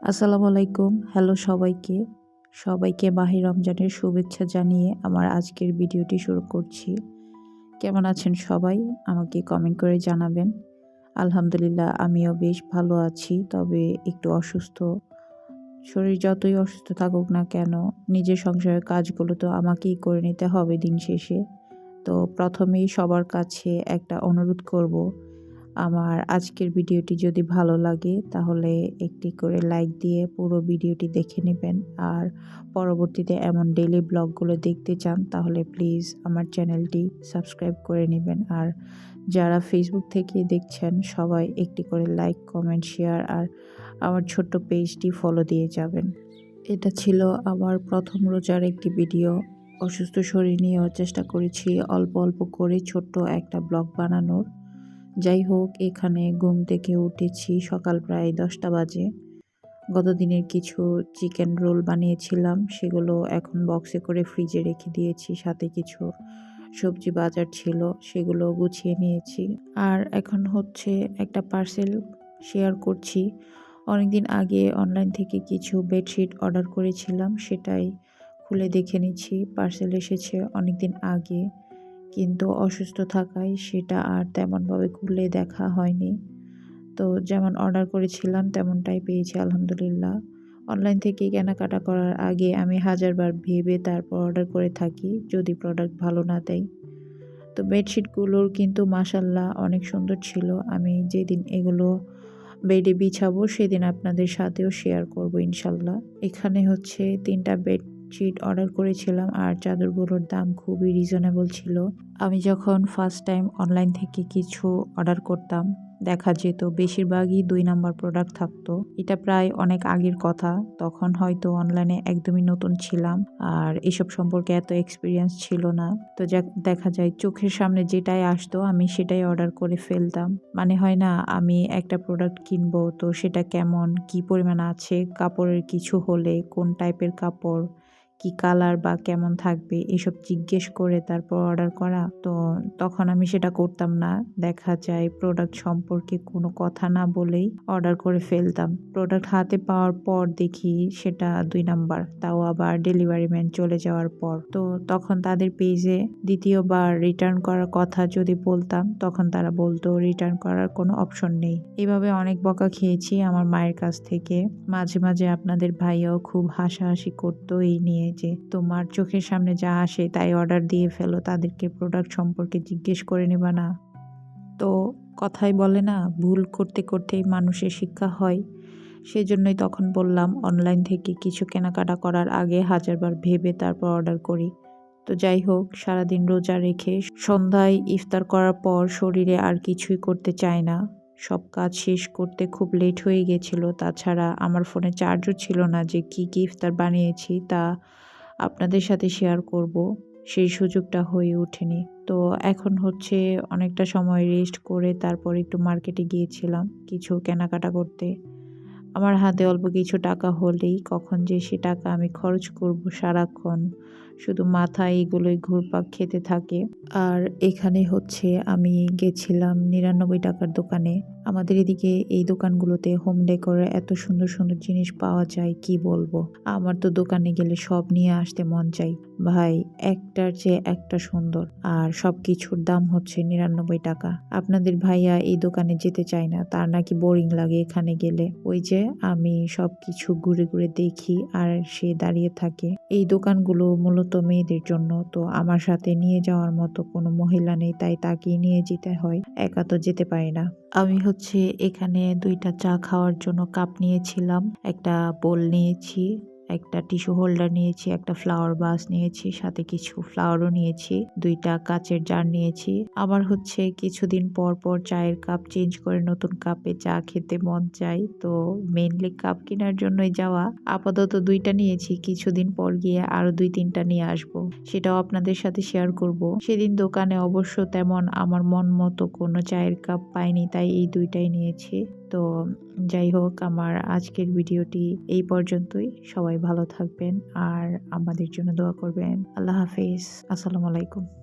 আসসালামু আলাইকুম। হ্যালো সবাইকে। সবাইকে মাহে রমজানের শুভেচ্ছা জানিয়ে আমার আজকের ভিডিওটি শুরু করছি। কেমন আছেন সবাই? আমাকে কমেন্ট করে জানাবেন। আলহামদুলিল্লাহ আমিও বেশ ভালো আছি। তবে একটু অসুস্থ। শরীর যতই অসুস্থ থাকুক না কেন, নিজের সংসারের কাজগুলো তো আমাকেই করে নিতে হবে দিন শেষে। তো প্রথমেই সবার কাছে একটা অনুরোধ করব, আমার আজকের ভিডিওটি যদি ভালো লাগে তাহলে একটি করে লাইক দিয়ে পুরো ভিডিওটি দেখে নেবেন। আর পরবর্তীতে এমন ডেইলি ব্লগগুলো দেখতে চান তাহলে প্লিজ আমার চ্যানেলটি সাবস্ক্রাইব করে নেবেন। আর যারা ফেসবুক থেকে দেখছেন সবাই একটি করে লাইক, কমেন্ট, শেয়ার আর আমার ছোট্ট পেজটি ফলো দিয়ে যাবেন। এটা ছিল আমার প্রথম রোজার একটি ভিডিও। অসুস্থ শরীর নিয়েও চেষ্টা করেছি অল্প অল্প করে ছোট্ট একটা ব্লগ বানানোর। যাই হোক, এখানে ঘুম থেকে উঠেছি সকাল প্রায় 10টা বাজে। গত দিনের কিছু চিকেন রোল বানিয়েছিলাম, সেগুলো এখন বক্সে করে ফ্রিজে রেখে দিয়েছি। সাথে কিছু সবজি বাজার ছিল, সেগুলো গুছিয়ে নিয়েছি। আর এখন হচ্ছে একটা পার্সেল শেয়ার করছি। অনেকদিন আগে অনলাইন থেকে কিছু বেডশিট অর্ডার করেছিলাম, সেটাই খুলে দেখে নিচ্ছি। পার্সেল এসেছে অনেকদিন আগে, কিন্তু অসুস্থ থাকায় সেটা আর তেমনভাবে খুলে দেখা হয়নি। তো যেমন অর্ডার করেছিলাম তেমনটাই পেয়েছি আলহামদুলিল্লাহ। অনলাইন থেকে কেনাকাটা করার আগে আমি হাজারবার ভেবে তারপর অর্ডার করে থাকি যদি প্রোডাক্ট ভালো না দেয়। তো বেডশিটগুলোর কিন্তু মাশাআল্লাহ অনেক সুন্দর ছিল। আমি যেদিন এগুলো বেডে বিছাবো সেদিন আপনাদের সাথেও শেয়ার করব ইনশাল্লাহ। এখানে হচ্ছে 3টা বেডশিট অর্ডার করেছিলাম আর চাদরগুলোর দাম খুবই রিজনেবল ছিল। আমি যখন ফার্স্ট টাইম অনলাইন থেকে কিছু অর্ডার করতাম দেখা যেত বেশিরভাগই 2 নাম্বার প্রোডাক্ট থাকতো। এটা প্রায় অনেক আগের কথা। তখন হয়তো অনলাইনে একদমই নতুন ছিলাম আর এসব সম্পর্কে এত এক্সপিরিয়েন্স ছিল না। তো দেখা যায় চোখের সামনে যেটাই আসতো আমি সেটাই অর্ডার করে ফেলতাম। মানে হয় না, আমি একটা প্রোডাক্ট কিনবো তো সেটা কেমন, কি পরিমাণ আছে, কাপড়ের কিছু হলে কোন টাইপের কাপড়, কি কালার বা কেমন থাকবে এসব জিজ্ঞেস করে তারপর অর্ডার করা। তো তখন আমি সেটা করতাম না। দেখা যায় প্রোডাক্ট সম্পর্কে কোনো কথা না বলেই অর্ডার করে ফেলতাম। প্রোডাক্ট হাতে পাওয়ার পর দেখি সেটা 2 নাম্বার, তাও আবার ডেলিভারি ম্যান চলে যাওয়ার পর। তো তখন তাদের পেজে দ্বিতীয়বার রিটার্ন করার কথা যদি বলতাম তখন তারা বলতো রিটার্ন করার কোনো অপশন নেই। এভাবে অনেক বকা খেয়েছি আমার মায়ের কাছ থেকে। মাঝে মাঝে আপনাদের ভাইয়াও খুব হাসাহাসি করতো এই নিয়ে যে তোমার চোখের সামনে যা আসে তাই অর্ডার দিয়ে ফেলো, তাদেরকে প্রোডাক্ট সম্পর্কে জিজ্ঞেস করে নেবা না। তো কথাই বলে না, ভুল করতে করতেই মানুষের শিক্ষা হয়। সেজন্যই তখন বললাম অনলাইন থেকে কিছু কেনাকাটা করার আগে হাজারবার ভেবে তারপর অর্ডার করি। তো যাই হোক, সারাদিন রোজা রেখে সন্ধ্যায় ইফতার করার পর শরীরে আর কিছুই করতে চায় না। সব কাজ শেষ করতে খুব লেট হয়ে গেছিল। তাছাড়া আমার ফোনে চার্জও ছিল না যে কি কি ইফতার বানিয়েছি তা আপনাদের সাথে শেয়ার করব, সেই সুযোগটা হয়ে ওঠেনি। তো এখন হচ্ছে অনেকটা সময় রেস্ট করে তারপর একটু মার্কেটে গিয়েছিলাম কিছু কেনাকাটা করতে। আমার হাতে অল্প কিছু টাকা হলেই কখন যে সে টাকা আমি খরচ করব সারাক্ষণ, শুধু মাথায় এগুলোই ঘুরপাক খেতে থাকে। আর এখানে হচ্ছে আমি গেছিলাম 99 টাকার দোকানে। আমাদের এদিকে এই দোকানগুলোতে হোম ডেকোরের এত সুন্দর সুন্দর জিনিস পাওয়া যায় কি বলবো। আমার তো দোকানে গেলে সব নিয়ে আসতে মন চাই ভাই, একটার চেয়ে একটা সুন্দর। আর সব কিছুর দাম হচ্ছে 99 টাকা। আপনাদের ভাইয়া এই দোকানে যেতে চায় না, তার নাকি বোরিং লাগে এখানে গেলে। ওই যে আমি সব কিছু ঘুরে ঘুরে দেখি আর সে দাঁড়িয়ে থাকে। এই দোকানগুলো মূলত মেয়েদের জন্য, তো আমার সাথে নিয়ে যাওয়ার মতো কোনো মহিলা নেই, তাই তাকেই নিয়ে যেতে হয়, একা তো যেতে পারি না। আমি হচ্ছে এখানে 2টা চা খাওয়ার জন্য কাপ নিয়েছিলাম, একটা বোল নিয়েছি, একটা টিস্যু হোল্ডার নিয়েছি, একটা ফ্লাওয়ার বাস নিয়েছি, সাথে কিছু ফ্লাওয়ারও নিয়েছি, 2টা কাচের জার নিয়েছি। আমার হচ্ছে কিছুদিন পর পর চায়ের কাপ চেঞ্জ করে নতুন কাপে চা খেতে মন চাই, তো মেইনলি কাপ কেনার জন্যই যাওয়া। আপাতত 2টা নিয়েছি, কিছুদিন পর গিয়ে আরো 2-3টা নিয়ে আসবো, সেটাও আপনাদের সাথে শেয়ার করব। সেদিন দোকানে অবশ্য তেমন আমার মন মতো কোনো চায়ের কাপ পাইনি, তাই এই 2টাই নিয়েছি। তো যাই হোক, আমার আজকের ভিডিওটি এই পর্যন্তই। সবাই ভালো থাকবেন আর আমাদের জন্য দোয়া করবেন। আল্লাহ হাফেজ। আসসালামু আলাইকুম।